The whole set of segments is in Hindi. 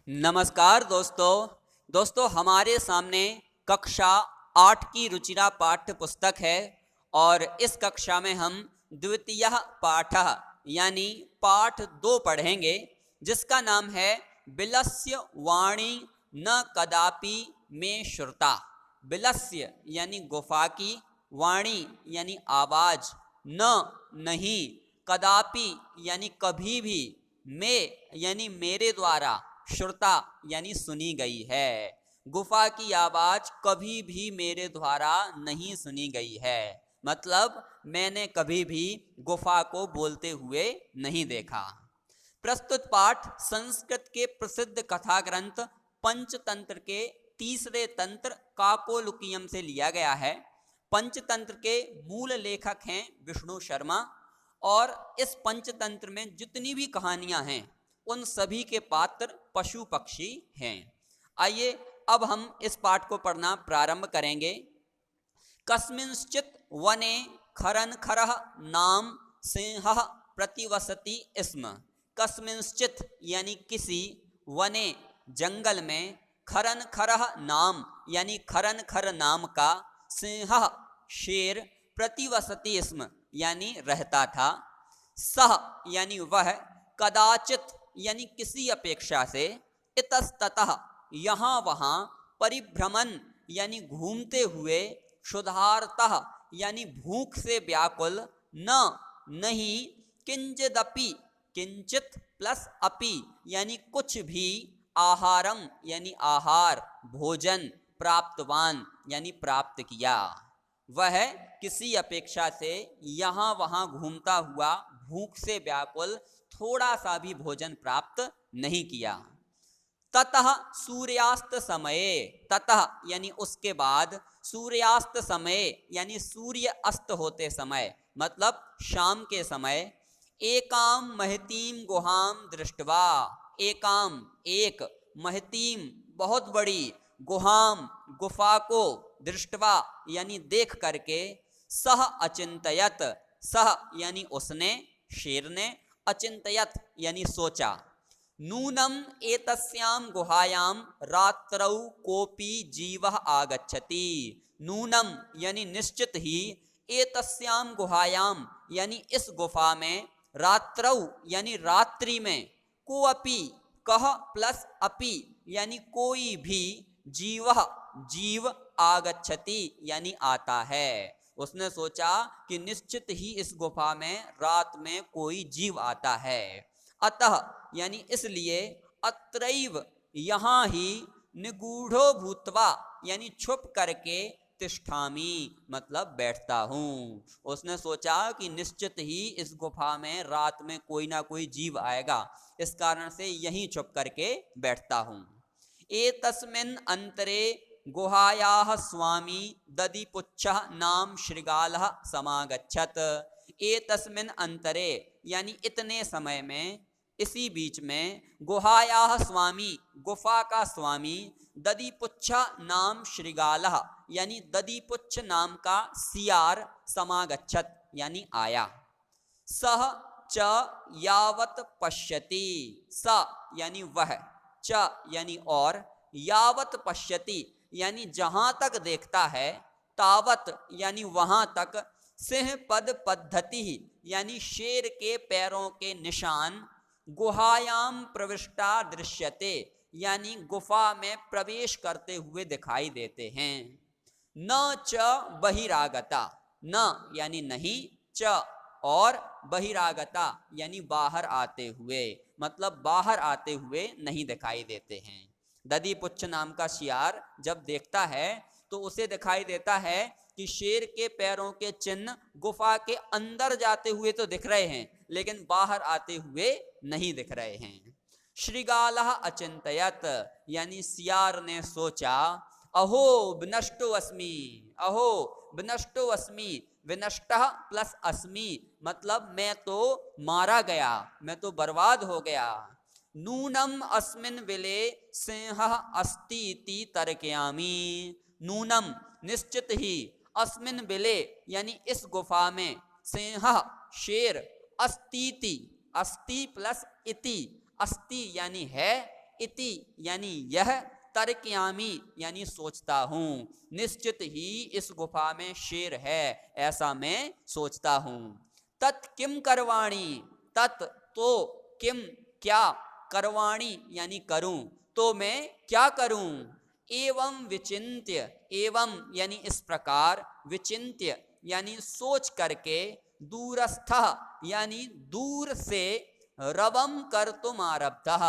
नमस्कार दोस्तों हमारे सामने कक्षा 8 की रुचिरा पाठ्य पुस्तक है और इस कक्षा में हम द्वितीय पाठ यानी पाठ 2 पढ़ेंगे, जिसका नाम है बिलस्य वाणी न कदापि में श्रुता। बिलस्य यानी गुफा की, वाणी यानी आवाज, न नहीं, कदापि यानी कभी भी, में यानी मेरे द्वारा, श्रुता यानी सुनी गई है। गुफा की आवाज कभी भी मेरे द्वारा नहीं सुनी गई है, मतलब मैंने कभी भी गुफा को बोलते हुए नहीं देखा। प्रस्तुत पाठ संस्कृत के प्रसिद्ध कथा ग्रंथ पंचतंत्र के तीसरे तंत्र काकोलुकियम से लिया गया है। पंचतंत्र के मूल लेखक हैं विष्णु शर्मा और इस पंचतंत्र में जितनी भी कहानियां हैं उन सभी के पात्र पशु पक्षी हैं। आइए अब हम इस पाठ को पढ़ना प्रारंभ करेंगे। कस्मिंश्चित् वने खरन खरः नाम सिंहः प्रतिवसति स्म। कस्मिंश्चित् यानी किसी, वने जंगल में, खरन खरः नाम यानी खरन खर नाम का, सिंहः शेर, प्रतिवसति स्म यानी रहता था, सह यानी वह, कदाचित यानी किसी अपेक्षा से, इतस्ततः यहाँ वहाँ, परिभ्रमण यानी घूमते हुए, क्षुधार्तः यानी भूख से व्याकुल, न नहीं, किंचिदपि किंचित प्लस अपि यानी कुछ भी, आहारम यानी आहार, भोजन, प्राप्तवान यानी प्राप्त किया। वह किसी अपेक्षा से यहाँ वहाँ घूमता हुआ, भूख से व्याकुल, थोड़ा सा भी भोजन प्राप्त नहीं किया। ततः सूर्यास्त समये, ततः यानी उसके बाद, सूर्यास्त समय यानी सूर्य अस्त होते समय, मतलब शाम के समय, एकाम महतीम गुहाम दृष्टवा, एकाम एक, महतीम बहुत बड़ी, गुहाम गुफा को, दृष्टवा यानी देख करके, सह अचिंतयत, सह यानी उसने, शेर ने, अचिंतयत यानी सोचा, नूनम एतस्याम गुहायाम रात्रौ कोपी जीवः आगच्छति। नूनम यानी निश्चित ही, एतस्याम गुहायाम यानी इस गुफा में, रात्रौ यानी रात्रि में, कोअपि कह प्लस अपि यानी कोई भी, जीवः जीव, आगच्छति यानी आता है। उसने सोचा कि निश्चित ही इस गुफा में रात में कोई जीव आता है। अतः यानी इसलिए, अत्रैव यहाँ ही, निगूढ़ो भूत्वा यानी छुप करके, तिष्ठामि मतलब बैठता हूँ। उसने सोचा कि निश्चित ही इस गुफा में रात में कोई ना कोई जीव आएगा, इस कारण से यहीं छुप करके बैठता हूँ। एतस्मिन् अंतरे गुहायाः स्वामी दधिपुच्छः नाम शृगालः समागच्छत। एतस्मिन् अंतरे यानी इतने समय में, इसी बीच में, गुहायाः स्वामी गुफा का स्वामी, दधिपुच्छ नाम शृगालः यानी दधिपुच्छ नाम का सियार, समागच्छत यानी आया। सह च यावत पश्यति, स यानी वह, च यानी और, यावत पश्यति यानी जहां तक देखता है, तावत यानी वहां तक, सिंह पद पद्धति यानी शेर के पैरों के निशान, गुहायाम प्रविष्टा दृश्यते यानी गुफा में प्रवेश करते हुए दिखाई देते हैं। न च बहिरागता, न यानी नहीं, च और, बहिरागता यानी बाहर आते हुए, मतलब बाहर आते हुए नहीं दिखाई देते हैं। दधिपुच्छ नाम का शियार जब देखता है तो उसे दिखाई देता है कि शेर के पैरों के चिन्ह गुफा के अंदर जाते हुए तो दिख रहे हैं, लेकिन बाहर आते हुए नहीं दिख रहे हैं। शृगालः अचिंतयत यानी सियार ने सोचा, अहो विनष्टो अस्मि, अहो विनष्टो अस्मि, विनष्टः प्लस अस्मि मतलब मैं तो मारा गया, मैं तो बर्बाद हो गया। नूनम अस्मिन् विले सिंहः अस्ति इति तर्कयामि। नूनम निश्चित ही, अस्मिन् विले यानी इस गुफा में, सिंहः शेर, अस्तीति अस्ति प्लस इति, अस्ति यानी है, इति यानी यह, तर्कयामी यानी सोचता हूं, निश्चित ही इस गुफा में शेर है ऐसा मैं सोचता हूं। तत् किम करवाणी, तत् तो, किम क्या, करवाणी यानी करूं, तो मैं क्या करूं। एवं विचिन्त्य, एवं यानी इस प्रकार, विचिन्त्य यानी सोच करके, दूरस्थ यानी दूर से, रवम कर्तुम आरब्धः,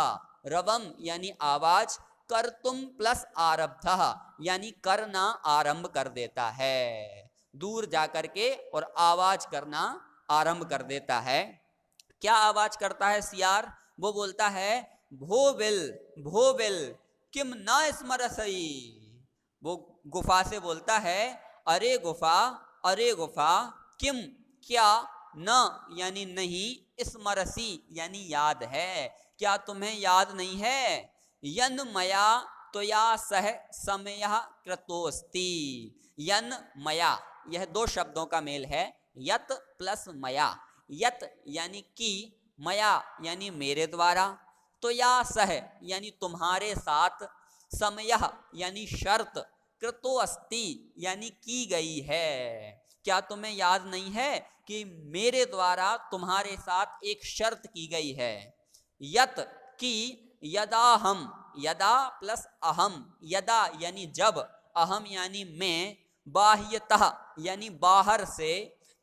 रवम यानी आवाज, कर्तुम प्लस आरब्धः यानी करना आरंभ कर देता है, दूर जाकर के और आवाज करना आरंभ कर देता है। क्या आवाज करता है सियार, वो बोलता है भोबिल, भोबिल किम न स्मरसई, वो गुफा से बोलता है अरे गुफा, अरे गुफा, किम क्या, न यानी नहीं, स्मरसी यानी याद है, क्या तुम्हें याद नहीं है। यन मया त्वया सह समय कृतोस्ति, यन मया यह दो शब्दों का मेल है, यत प्लस मया, यत यानी कि, मया यानी मेरे द्वारा, त्वया सह यानी तुम्हारे साथ, समय यानी शर्त, कृतो अस्ति यानी की गई है। क्या तुम्हें याद नहीं है कि मेरे द्वारा तुम्हारे साथ एक शर्त की गई है। यत की, यदा हम, यदा प्लस अहम, यदा यानी जब, अहम यानी मैं, बाह्यतः यानी बाहर से,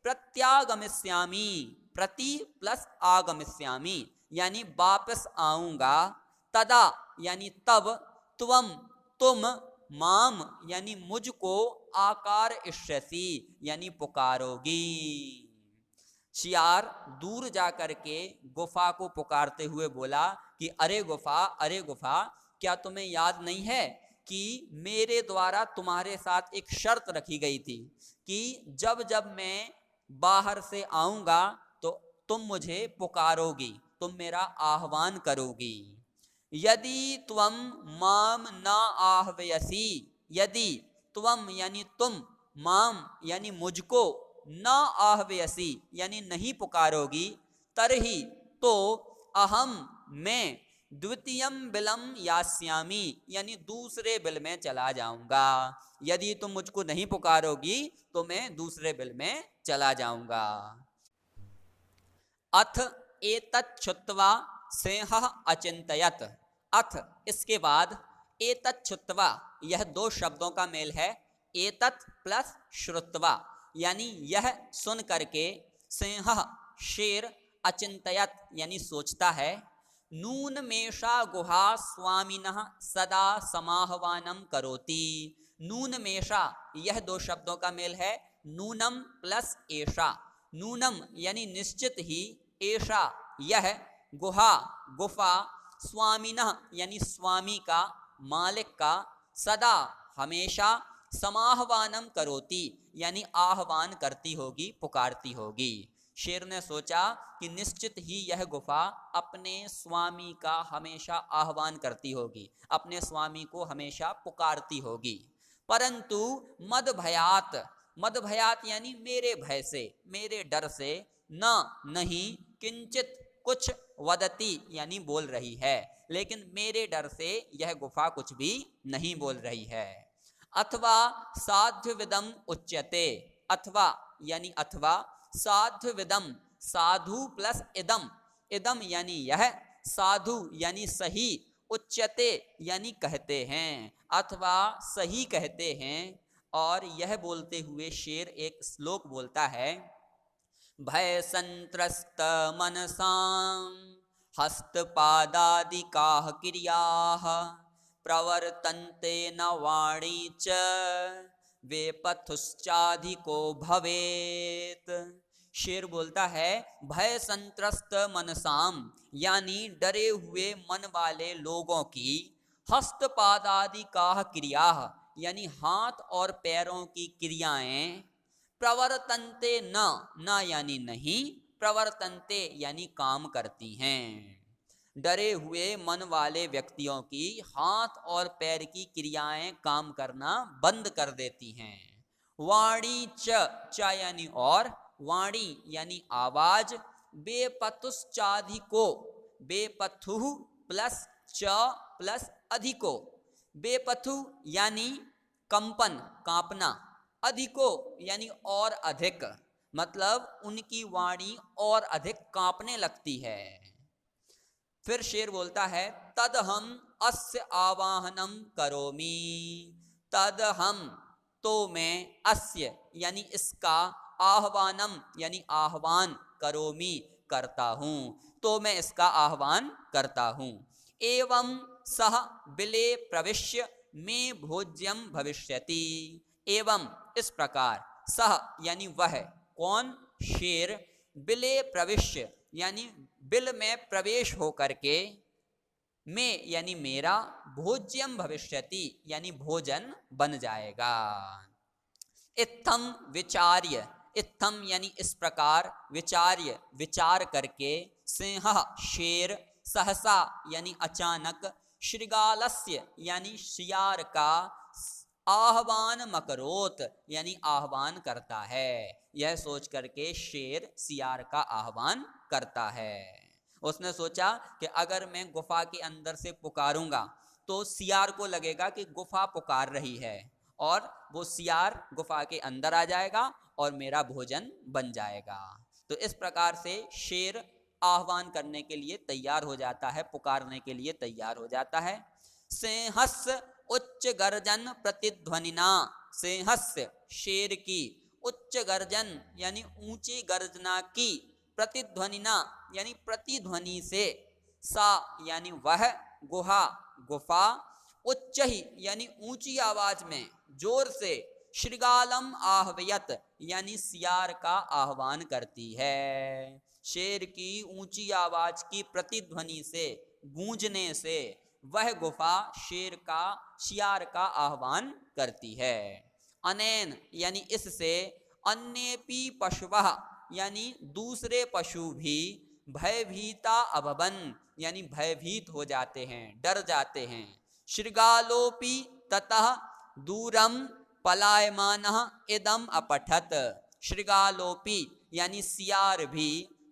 प्रत्यागमिष्यामि, प्रति प्लस आगमिष्यामि यानी वापस आऊंगा, तदा यानी तब, त्वम तुम, माम यानी मुझको, आकार इष्यसि यानी पुकारोगी। शियार दूर जाकर के गुफा को पुकारते हुए बोला कि अरे गुफा, अरे गुफा, क्या तुम्हें याद नहीं है कि मेरे द्वारा तुम्हारे साथ एक शर्त रखी गई थी कि जब जब मैं बाहर से आऊंगा तो तुम मुझे पुकारोगी, तुम मेरा आह्वान करोगी। यदि त्वम माम न आह्वयसी, यदि त्वम यानी तुम, माम यानी मुझको, न आह्वयसी यानी नहीं पुकारोगी, तरही तो, अहम मैं, द्वितीयम बिलम यास्यामी यानी दूसरे बिल में चला जाऊंगा। यदि तुम मुझको नहीं पुकारोगी तो मैं दूसरे बिल में चला जाऊंगा। अथ एतत् छुत्वा सिंह अचिंतयत, अथ इसके बाद, एतत् छुत्वा यह दो शब्दों का मेल है, एतत् प्लस श्रुत्वा यानी यह सुन करके, सिंह शेर, अचिंतयत यानी सोचता है, नून मेषा गुहा स्वामिनः सदा समाहवानम करोति। नून मेषा यह दो शब्दों का मेल है, नूनम प्लस एषा, नूनम यानी निश्चित ही, एषा यह, गुहा गुफा, स्वामिनः यानी स्वामी का, मालिक का, सदा हमेशा, समाहवानम करोति यानी आह्वान करती होगी, पुकारती होगी। शेर ने सोचा कि निश्चित ही यह गुफा अपने स्वामी का हमेशा आह्वान करती होगी, अपने स्वामी को हमेशा पुकारती होगी, परंतु मद भयात, मद भयात यानी मेरे भय से, मेरे डर से, न नहीं, किंचित कुछ, वदती यानी बोल रही है, लेकिन मेरे डर से यह गुफा कुछ भी नहीं बोल रही है। अथवा साध्य विदम उच्यते, अथवा यानी अथवा, साधु विदम, साधु प्लस इदम, इदम यानी यह, साधु यानी सही, उच्यते यानी कहते हैं, अथवा सही कहते हैं। और यह बोलते हुए शेर एक श्लोक बोलता है, भय संत्रस्त मनसां हस्तपादादिकाः क्रियाः प्रवर्तन्ते न वाणी च वेपथुश्चाधिको भवेत। शेर बोलता है भय संत्रस्त मनसाम यानी डरे हुए मन वाले लोगों की, हस्तपादादि का क्रिया यानी हाथ और पैरों की क्रियाएं, प्रवर्तन्ते न, न यानी नहीं, प्रवर्तन्ते यानी काम करती हैं। डरे हुए मन वाले व्यक्तियों की हाथ और पैर की क्रियाएं काम करना बंद कर देती हैं। वाणी च यानी और, वाणी यानी आवाज, बेपथुश्चाधिको, बेपथु प्लस च प्लस अधिको, बेपथु यानी कंपन कांपना, अधिको यानी और अधिक, मतलब उनकी वाणी और अधिक कांपने लगती है। फिर शेर बोलता है तद हम अस्य आवाहनम करोमि, तद हम तो मैं अस्य यानी इसका, आह्वानम यानी आह्वान, करोमि करता हूं, तो मैं इसका आह्वान करता हूं। एवं सह बिले प्रविश्य में भोज्यम भविष्यति, एवं इस प्रकार, सह यानी वह, कौन, शेर, बिले प्रविश्य यानी बिल में प्रवेश हो करके, में यानी मेरा, भोज्यम भविष्यति यानी भोजन बन जाएगा। इत्थम विचार्य, इत्थम यानी इस प्रकार, विचार्य विचार करके, सिंह शेर, सहसा यानी अचानक, श्रृगालस्य यानी शियार का, आह्वान मकरोत यानी आह्वान करता है। यह सोच करके शेर सियार का आह्वान करता है। उसने सोचा कि अगर मैं गुफा के अंदर से पुकारूंगा तो सियार को लगेगा कि गुफा पुकार रही है, और वो सियार गुफा के अंदर आ जाएगा और मेरा भोजन बन जाएगा। तो इस प्रकार से शेर आह्वान करने के लिए तैयार हो जाता है, पुकारने के लिए तैयार हो जाता है। सिंहस्य उच्च गर्जन प्रतिध्वनिना, सिंहस्य शेर की, उच्च गर्जन यानी ऊंची गर्जना की, प्रतिध्वनिना यानी प्रतिध्वनि से, सा यानी वह, गुहा गुफा, उच्च ही यानी ऊंची आवाज में, जोर से, श्रृगालम आहवयत यानी सियार का आह्वान करती है। शेर की ऊंची आवाज की प्रतिध्वनि से, गूंजने से, वह गुफा शेर का, शियार का आह्वान करती है। अनेन यानी इससे, अन्येपि पशवः यानी दूसरे पशु भी, भयभीता अभवन यानी भयभीत हो जाते हैं, डर जाते हैं। श्रृगालोपि ततः दूरम पलायमानः इदम अपठत, श्रृगालोपि यानी सियार भी,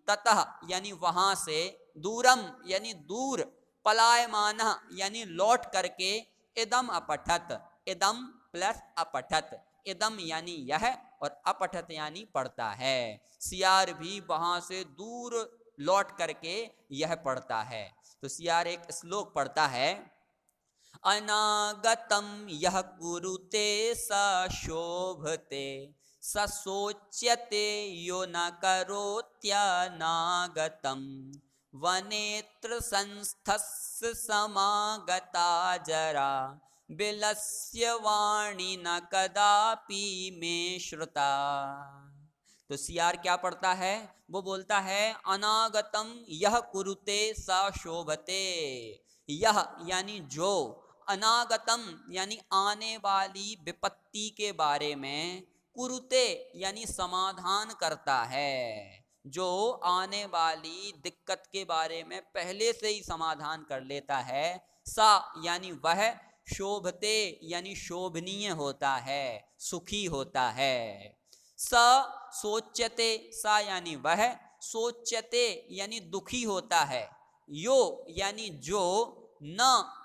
ततः यानी वहां से, दूरम यानी दूर, पलायमान यानी लौट करके, इदम अपठत, इदम प्लस अपठत, इदम यानी यह और अपठत यानी पढ़ता है। सियार भी वहां से दूर लौट करके यह पढ़ता है। तो सियार एक श्लोक पढ़ता है, अनागतम यह कुरुते स शोभते, स सोच्यते यो न करोत्यनागतम, वनेत्र संस्थस्य समागता जरा, बिलस्य वाणी न कदापि में श्रुता। तो सियार क्या पढ़ता है, वो बोलता है अनागतम यह कुरुते स शोभते, यह यानी जो, अनागतम यानी आने वाली विपत्ति के बारे में, कुरुते यानी समाधान करता है, जो आने वाली दिक्कत के बारे में पहले से ही समाधान कर लेता है। सा यानी वह, शोभते यानी शोभनीय होता है, सुखी होता है। स सोच्यते, सा यानी वह, सोच्यते यानी दुखी होता है, यो यानी जो, न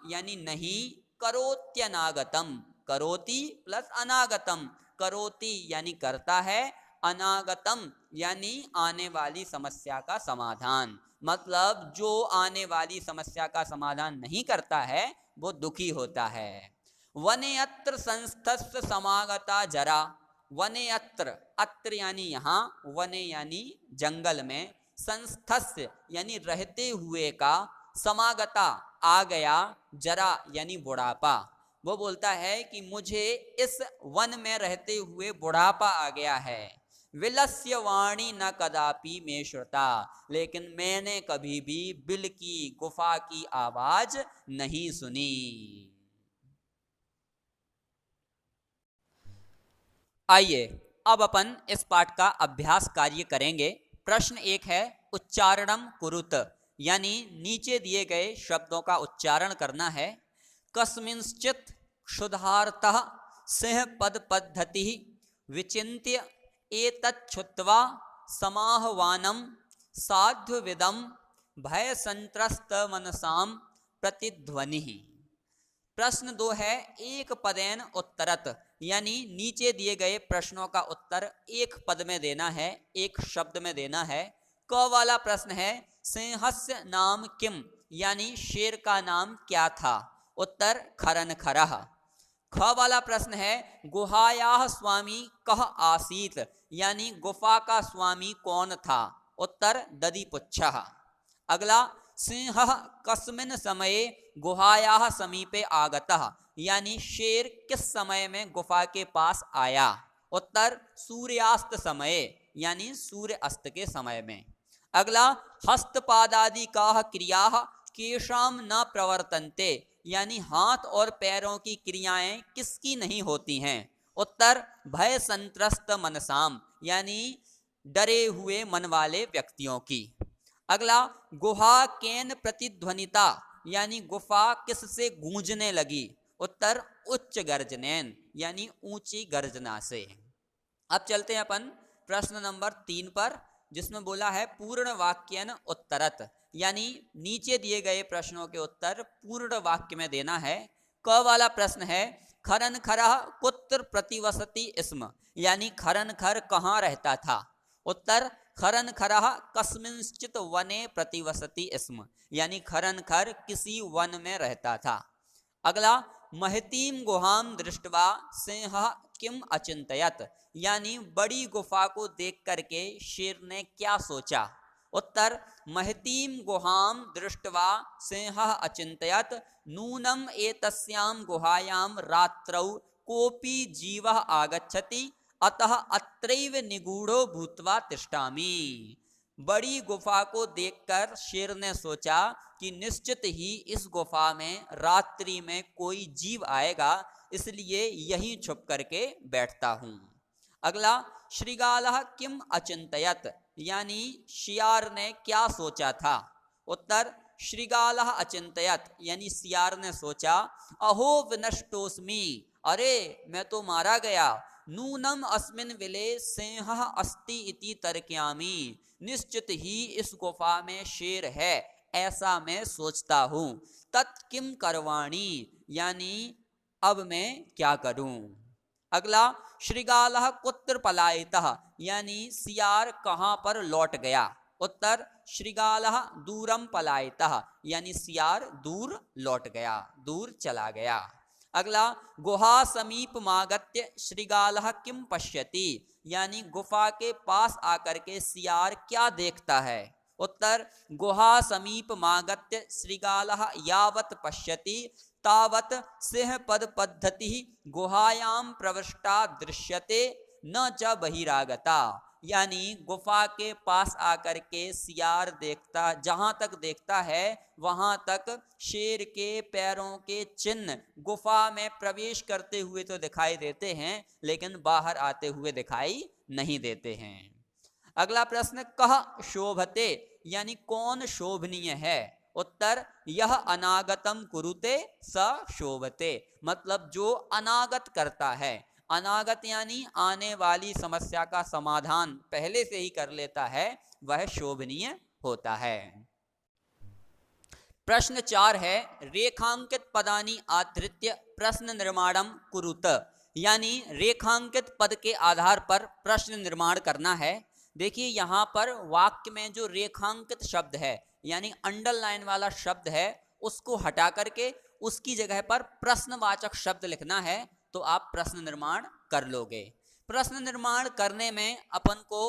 यानी नहीं, करोत्यनागतम, करोति प्लस अनागतम, करोति यानी करता है, अनागतम यानी आने वाली समस्या का समाधान, मतलब जो आने वाली समस्या का समाधान नहीं करता है वो दुखी होता है। वनेयत्र संस्थस्य समागता जरा, वनेयत्र, अत्र यानी यहाँ, वने यानी जंगल में, संस्थस्य यानी रहते हुए का, समागता आ गया, जरा यानी बुढ़ापा। वो बोलता है कि मुझे इस वन में रहते हुए बुढ़ापा आ गया है। विलस्य वाणी न कदापि में श्रुता, लेकिन मैंने कभी भी बिल की, गुफा की आवाज नहीं सुनी। आइए अब अपन इस पाठ का अभ्यास कार्य करेंगे। प्रश्न एक है, उच्चारणम कुरुत यानी नीचे दिए गए शब्दों का उच्चारण करना है। कस्मिंश्चित क्षुधार्तः सिंह पद पद्धति विचिन्त्य एतच्छ्रुत्वा समाह्वानं साध्वविदं भय संत्रस्त मनसाम प्रतिध्वनि। प्रश्न 2 है एक पदेन उत्तरत, यानी नीचे दिए गए प्रश्नों का उत्तर एक पद में देना है, एक शब्द में देना है। क वाला प्रश्न है सिंहस्य नाम किम, यानी शेर का नाम क्या था? उत्तर खरन खरह। ख वाला प्रश्न है गुहायाः स्वामी कः आसीत, यानी गुफा का स्वामी कौन था? उत्तर दधिपुच्छः। अगला सिंहः कस्मिन् समये गुहायाः समीपे आगतः, यानी शेर किस समय में गुफा के पास आया? उत्तर सूर्यास्त समय, यानी सूर्य अस्त के समय में। अगला हस्तपादादि का क्रियाः केषां न प्रवर्तन्ते, यानी हाथ और पैरों की क्रियाएं किसकी नहीं होती हैं? उत्तर भय संत्रस्त मनसाम, यानी डरे हुए मन वाले व्यक्तियों की। अगला गुहा केन प्रतिध्वनिता, यानी गुफा किससे गूंजने लगी? उत्तर उच्च गर्जनेन, यानी ऊंची गर्जना से। अब चलते हैं अपन प्रश्न नंबर 3 पर, जिसमें बोला है पूर्ण वाक्यन उत्तरत, यानी नीचे दिए गए प्रश्नों के उत्तर पूर्ण वाक्य में देना है। क वाला प्रश्न है खरन खरह कुत्र प्रतिवसति स्म, यानी खरन खर कहाँ रहता था? उत्तर खरन खरह कस्मिंश्चित वने प्रतिवसति स्म, यानी खरन खर किसी वन में रहता था। अगला महतीम गुहाम दृष्टवा सिंह किम अचिंतयत, यानी बड़ी गुफा को देख करके शेर ने क्या सोचा? उत्तर महतीम गुहाम दृष्टवा सिंह अचिंतयत नूनम एतस्यां गुहायां रात्रौ कोपि जीवः आगच्छति अतः अत्रैव निगूढ़ो भूत्वा तिष्ठामि। बड़ी गुफा को देखकर शेर ने सोचा कि निश्चित ही इस गुफा में रात्रि में कोई जीव आएगा, इसलिए यहीं छुप करके बैठता हूं। अगला श्रृगालः किम अचिंतयत, यानी शियार ने क्या सोचा था? उत्तर श्रृगालः अचिंतयत, यानी सियार ने सोचा अहो विनष्टोस्मि, अरे मैं तो मारा गया। नूनम अस्मिन् विले सिंहः अस्ति इति तर्कयामि, निश्चित ही इस गुफा में शेर है ऐसा मैं सोचता हूं। तत् किम करवाणी, यानी अब मैं क्या करूं? अगला श्रृगालः कुत्र पलायितः, यानी सियार कहां पर लौट गया? उत्तर श्रृगालः दूरम पलायितः, यानी सियार दूर लौट गया, दूर चला गया। अगला गुहा समीप मागत्य श्रृगालः किम पश्यति, यानी गुफा के पास आकर के सियार क्या देखता है? उत्तर गुहा समीप मागत्य श्रृगालः यावत् पश्यति तावत् सिंह पद पद्धति गुहायां प्रविष्टा दृश्यते न च बहिरागता, यानी गुफा के पास आकर के सियार देखता, जहां तक देखता है वहां तक शेर के पैरों के चिन्ह गुफा में प्रवेश करते हुए तो दिखाई देते हैं, लेकिन बाहर आते हुए दिखाई नहीं देते हैं। अगला प्रश्न कह शोभते, यानी कौन शोभनीय है? उत्तर यह अनागतम कुरुते स शोभते, मतलब जो अनागत करता है। अनागत यानी आने वाली समस्या का समाधान पहले से ही कर लेता है, वह शोभनीय होता है। प्रश्न 4 है रेखांकित पदानि आधृत्य प्रश्न निर्माणम कुरुत, यानी रेखांकित पद के आधार पर प्रश्न निर्माण करना है। देखिए यहाँ पर वाक्य में जो रेखांकित शब्द है, यानी अंडरलाइन वाला शब्द है, उसको हटा करके उसकी जगह पर प्रश्नवाचक शब्द लिखना है, तो आप प्रश्न निर्माण कर लोगे। प्रश्न निर्माण करने में अपन को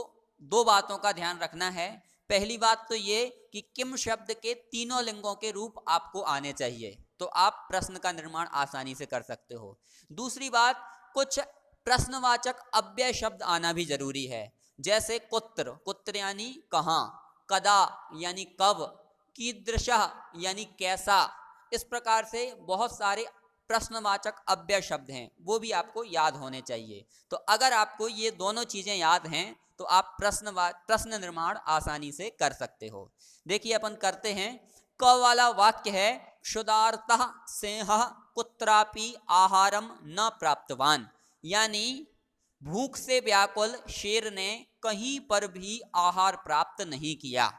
2 बातों का ध्यान रखना है। पहली बात तो ये कि किम शब्द के तीनों लिंगों के रूप आपको आने चाहिए, तो आप प्रश्न का निर्माण आसानी से कर सकते हो। दूसरी बात, कुछ प्रश्नवाचक अव्यय शब्द आना भी जरूरी है, जैसे कुत्र, कुत्र यानी कहाँ, कदा यानी कब, कीदृशः यानी कैसा। इस प्रकार से बहुत सारे प्रश्नवाचक अव्यय शब्द हैं, वो भी आपको याद होने चाहिए। तो अगर आपको ये दोनों चीजें याद हैं तो आप प्रश्न निर्माण आसानी से कर सकते हो। देखिए अपन करते हैं। क वाला वाक्य है क्षुधार्तः सिंहः कुत्रापि आहारम न प्राप्तवान, यानी भूख से व्याकुल शेर ने कहीं पर भी आहार प्राप्त नहीं किया।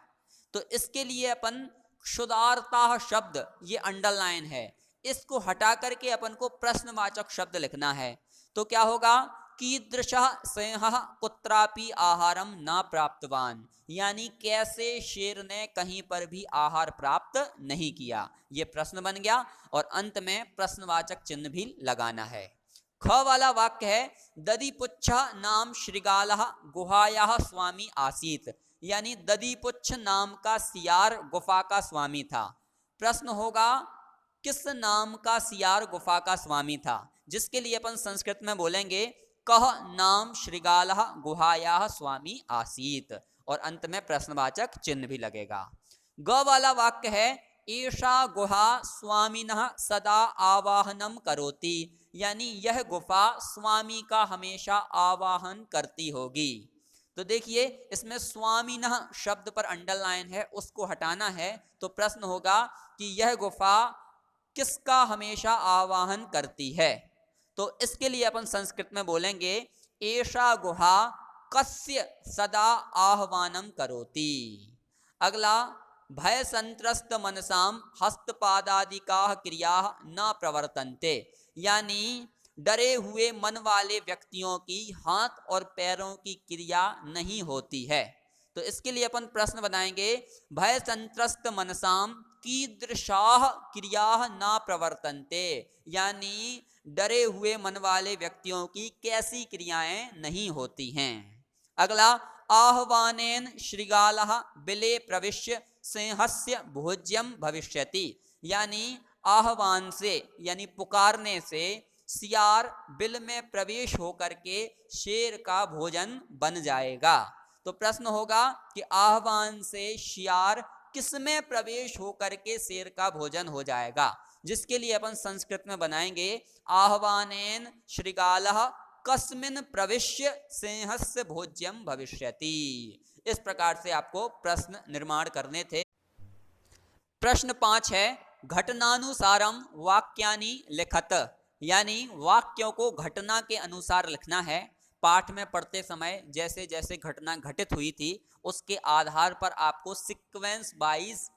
तो इसके लिए अपन क्षुधार्ता शब्द ये अंडरलाइन है, इसको हटा करके अपन को प्रश्नवाचक शब्द लिखना है। तो क्या होगा, कीदृशः सिंहः कुत्रापि आहारम न प्राप्तवान, यानी कैसे शेर ने कहीं पर भी आहार प्राप्त नहीं किया। ये प्रश्न बन गया और अंत में प्रश्नवाचक चिन्ह भी लगाना है। ख वाला वाक्य है दधिपुच्छ नाम श्रृगालः गुहायाः स्वामी आसीत, यानी दधिपुच्छ नाम का सियार गुफा का स्वामी था। प्रश्न होगा किस नाम का सियार गुफा का स्वामी था, जिसके लिए अपन संस्कृत में बोलेंगे कह नाम श्रृगालः गुहायाः स्वामी आसीत, और अंत में प्रश्नवाचक चिन्ह भी लगेगा। ग वाला वाक्य है एषा गुहा स्वामिनः सदा आवाहनम करोति, यानी यह गुफा स्वामी का हमेशा आवाहन करती होगी। तो देखिए इसमें स्वामिनः शब्द पर अंडरलाइन है, उसको हटाना है। तो प्रश्न होगा कि यह गुफा किसका हमेशा आवाहन करती है। तो इसके लिए अपन संस्कृत में बोलेंगे एषा गुहा कस्य सदा आह्वानम करोति। अगला भय संत्रस्त मनसाम हस्तपादादिका क्रिया न प्रवर्तन्ते, यानी डरे हुए मन वाले व्यक्तियों की हाथ और पैरों की क्रिया नहीं होती है। तो इसके लिए अपन प्रश्न बनाएंगे भय संत्रस्त मनसाम कीदृशाः क्रियाः न प्रवर्तन्ते, यानी डरे हुए मन वाले व्यक्तियों की कैसी क्रियाएं नहीं होती हैं। अगला आह्वानेन श्रृगालः बिले प्रविश्य सिंहस्य भोज्यम भविष्यति, यानी आह्वान से यानी पुकारने से सियार बिल में प्रवेश होकर के शेर का भोजन बन जाएगा। तो प्रश्न होगा कि आह्वान से सियार किसमें प्रवेश होकर के शेर का भोजन हो जाएगा, जिसके लिए अपन संस्कृत में बनाएंगे आह्वानेन श्रृगालः कस्मिन् प्रविश्य सिंहस्य भोज्यम भविष्यति। इस प्रकार से आपको प्रश्न निर्माण करने थे। प्रश्न 5 है घटनानुसारम वाक्यानि लिखत, यानी वाक्यों को घटना के अनुसार लिखना है। पाठ में पढ़ते समय जैसे जैसे घटना घटित हुई थी उसके आधार पर आपको सीक्वेंस वाइज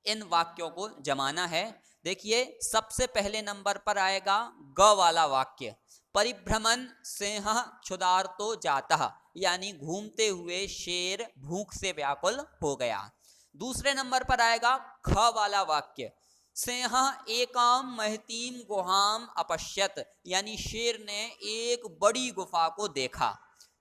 इन वाक्यों को जमाना है। देखिए सबसे पहले नंबर पर आएगा ग वाला वाक्य, परिभ्रमण सिंह क्षुधार्तो जातः, यानी घूमते हुए शेर भूख से व्याकुल हो गया। दूसरे नंबर पर आएगा ख वाला वाक्य, सिंह एकाम महतीम गुहाम अपश्यत, यानी शेर ने एक बड़ी गुफा को देखा।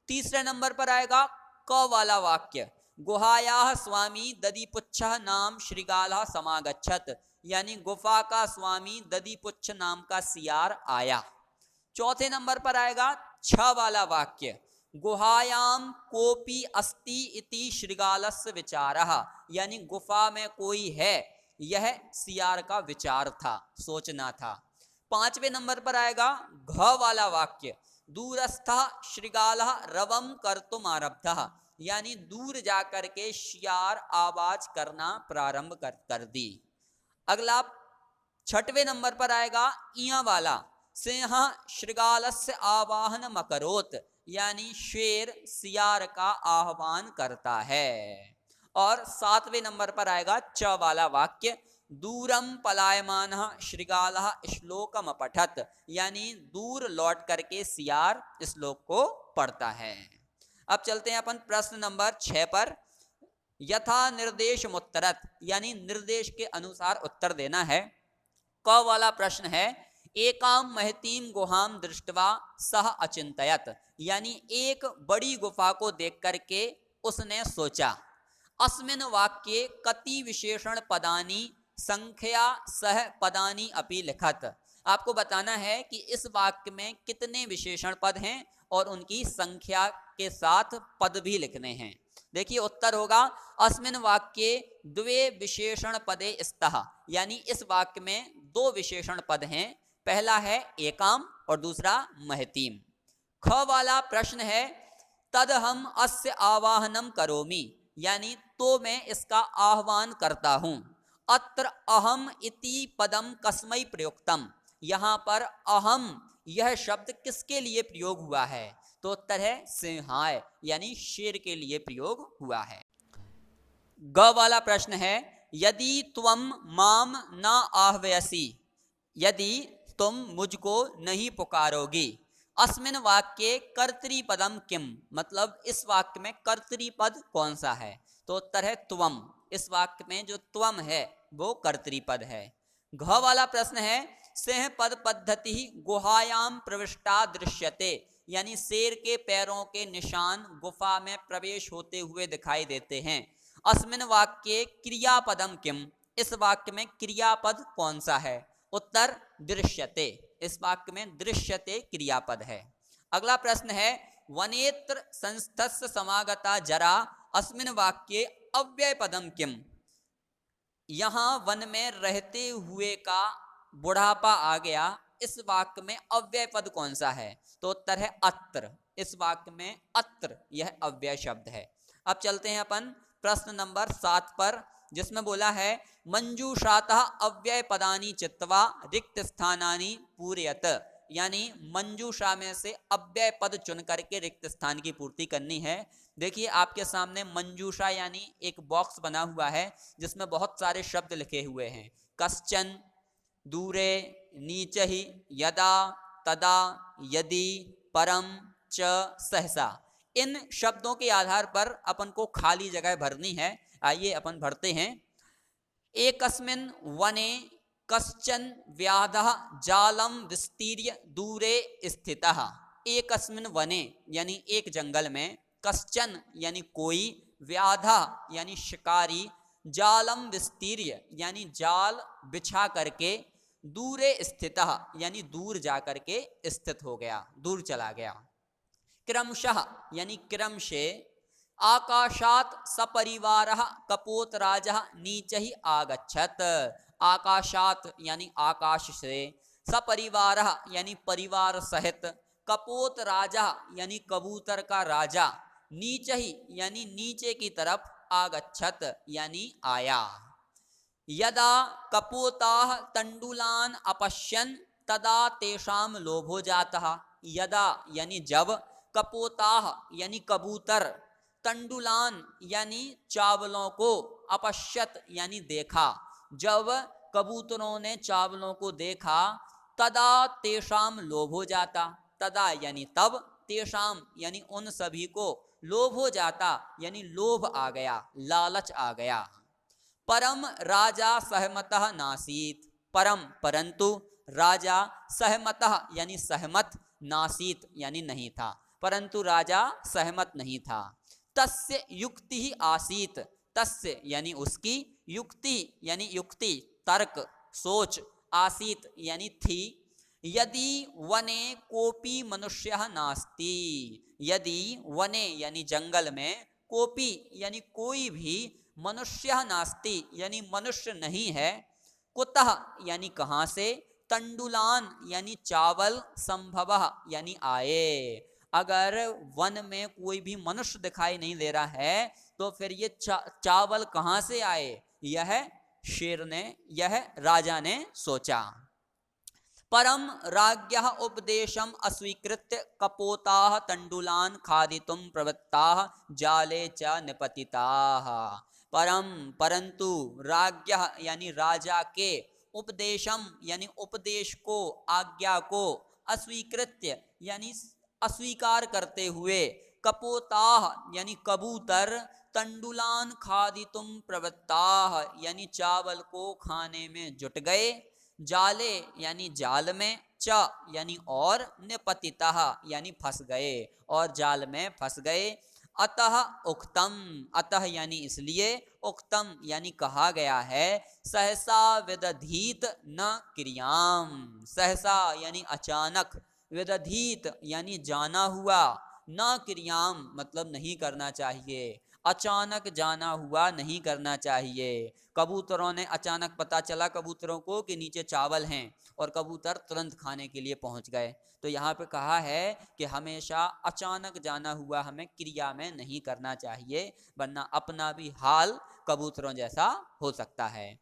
तीसरे नंबर पर आएगा क वाला वाक्य, गुहायाः स्वामी दधिपुच्छः नाम श्रृगालः समागच्छत, यानी गुफा का स्वामी दधिपुच्छ नाम का सियार आया। चौथे नंबर पर आएगा छ वाला वाक्य, गुहायाम कोपी अस्ति इति श्रृगालस्य विचारः, यानी गुफा में कोई है, यह सियार का विचार था, सोचना था। पांचवें नंबर पर आएगा घ वाला वाक्य, दूरस्थः श्रृगालः रवम कर्तुम आरब्धः, यानी दूर जाकर के शियार आवाज करना प्रारंभ कर दी। अगला छठवें नंबर पर आएगा इया वाला, सिंह श्रृगालस्य आवाहनम अकरोत, यानी शेर सियार का आह्वान करता है। और सातवें नंबर पर आएगा च वाला वाक्य, दूरम पलायमानः श्रृगालः श्लोकम पठत, यानी दूर लौट करके सियार श्लोक को पढ़ता है। अब चलते हैं अपन प्रश्न नंबर 6 पर। यथा निर्देश मुत्तरत, यानी निर्देश के अनुसार उत्तर देना है। क वाला प्रश्न है एकाम महतीम गुहाम दृष्टवा सह अचिंतयत, यानी एक बड़ी गुफा को देख करके उसने सोचा। अस्मिन् वाक्ये कति विशेषण पदानि संख्या सह पदानि अपि लिखत, आपको बताना है कि इस वाक्य में कितने विशेषण पद हैं और उनकी संख्या के साथ पद भी लिखने हैं। देखिए उत्तर होगा अस्मिन् वाक्ये द्वे विशेषण पदे स्तः, यानी इस वाक्य में दो विशेषण पद हैं, पहला है एकाम और दूसरा महतीम। ख वाला प्रश्न है तद हम अस्य आवाहनम करोमि, यानी तो मैं इसका आह्वान करता हूं। अत्र अहम इति पदम कस्मै प्रयुक्तम, यहाँ पर अहम यह शब्द किसके लिए प्रयोग हुआ है, तो उत्तर है सिंहाय, यानी शेर के लिए प्रयोग हुआ है। ग वाला प्रश्न है यदि त्वम माम न आह्वयसि, यदि तुम मुझको नहीं पुकारोगी। अस्मिन् वाक्ये कर्तृपदम किम, मतलब इस वाक्य में कर्तृपद कौन सा है? तो उत्तर है त्वम। इस वाक्य में जो त्वम है वो कर्तृपद है। घ वाला प्रश्न है सिंह पद पद्धति गुहायाम प्रविष्टा दृश्यते, यानी शेर के पैरों के निशान गुफा में प्रवेश होते हुए दिखाई देते हैं। अस्मिन् वाक्ये क्रियापदम किम, इस वाक्य में क्रियापद कौन सा है? उत्तर दृश्यते। इस वाक्य में दृश्यते क्रियापद है। अगला प्रश्न है वनेत्र संस्थस्य समागता जरा, अस्मिन् वाक्ये अव्यय पदम किम, यहां वन में रहते हुए का बुढ़ापा आ गया, इस वाक्य में अव्यय पद कौन सा है? तो उत्तर है अत्र। इस वाक्य में अत्र यह अव्यय शब्द है। अब चलते हैं अपन प्रश्न नंबर 7 पर, जिसमें बोला है मंजूषातः अव्यय पदानी चित्वा रिक्त स्थानानि पूरयत, यानी मंजूषा में से अव्यय पद चुन करके रिक्त स्थान की पूर्ति करनी है। देखिए आपके सामने मंजूषा यानी एक बॉक्स बना हुआ है जिसमें बहुत सारे शब्द लिखे हुए हैं। कश्चन, दूरे, नीचहि, यदा, तदा, यदि, परम, च, सहसा। इन शब्दों के आधार पर अपन को खाली जगह भरनी है। आइए अपन भरते हैं। एकस्मिन् वने कश्चन व्याधः जालम विस्तीर्य दूरे स्थितः। एकस्मिन् वने यानी एक जंगल में, कश्चन यानी कोई, व्याधा यानी शिकारी, जालम विस्तीर्य यानी जाल बिछा करके, दूरे स्थितः यानी दूर जा करके स्थित हो गया, दूर चला गया। क्रमशः यानी क्रमशे, आकाशात सपरिवारः कपोतराजः नीचहि आगच्छत। आकाशात यानी आकाश से, सपरिवारः यानी परिवार सहित, कपोतराजा यानी कबूतर का राजा, नीचहि यानी नीचे की तरफ, आगच्छत यानी आया। यदा कपोताः तंडुलान अपश्यन् तदा तेषाम लोभो जातः। यदा यानी जब, कपोताः यानी कबूतर, तंडुलान यानी चावलों को, अपश्यत यानी देखा, जब कबूतरों ने चावलों को देखा, तदा तेषाम लोभ हो जाता, तदा यानी तब, तेषाम यानी उन सभी को, लोभ हो जाता यानी लोभ आ गया, लालच आ गया। परम राजा सहमतः नासीत, परम परंतु, राजा सहमतः यानी सहमत, नासीत यानी नहीं था, परंतु राजा सहमत नहीं था। तस्य युक्ति ही आसीत, तस्य यानी उसकी, युक्ति यानी युक्ति, तर्क, सोच, आसीत यानी थी। यदि वने कोपी मनुष्यः नास्ति, यदि वने यानी जंगल में, कोपी यानी कोई भी, मनुष्यः नास्ति यानी मनुष्य नहीं है, कुतः यानी कहाँ से, तंडुलान यानी चावल, संभवः यानी आए। अगर वन में कोई भी मनुष्य दिखाई नहीं दे रहा है तो फिर ये चावल कहाँ से आए? यह शेर ने, यह राजा ने सोचा। परम राज्ञः उपदेशम अस्वीकृत्य कपोताः तंडुलान खादितुं प्रवृत्ताः जाले च निपतिताः। परम परंतु, राज्ञः यानी राजा के, उपदेशम यानी उपदेश को, आज्ञा को, अस्वीकृत्य यानी अस्वीकार करते हुए, कपोताः यानी कबूतर, तंडुलान खादितुं प्रवृत्ताः यानी चावल को खाने में जुट गए, जाले यानी जाल में, च यानी और, निपतितः यानी फंस गए और जाल में फंस गए। अतः उक्तम, अतः यानी इसलिए, उक्तम यानी कहा गया है, सहसा विदधीत न क्रियाम, सहसा यानी अचानक, विदधीत यानी जाना हुआ, न क्रियाम मतलब नहीं करना चाहिए, अचानक जाना हुआ नहीं करना चाहिए। कबूतरों ने अचानक पता चला कबूतरों को कि नीचे चावल हैं और कबूतर तुरंत खाने के लिए पहुंच गए। तो यहाँ पे कहा है कि हमेशा अचानक जाना हुआ हमें क्रिया में नहीं करना चाहिए, वरना अपना भी हाल कबूतरों जैसा हो सकता है।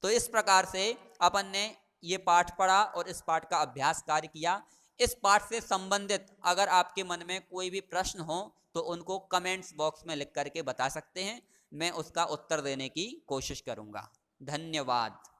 तो इस प्रकार से अपन ने ये पाठ पढ़ा और इस पाठ का अभ्यास कार्य किया। इस पाठ से संबंधित अगर आपके मन में कोई भी प्रश्न हो तो उनको कमेंट्स बॉक्स में लिख करके बता सकते हैं। मैं उसका उत्तर देने की कोशिश करूँगा। धन्यवाद।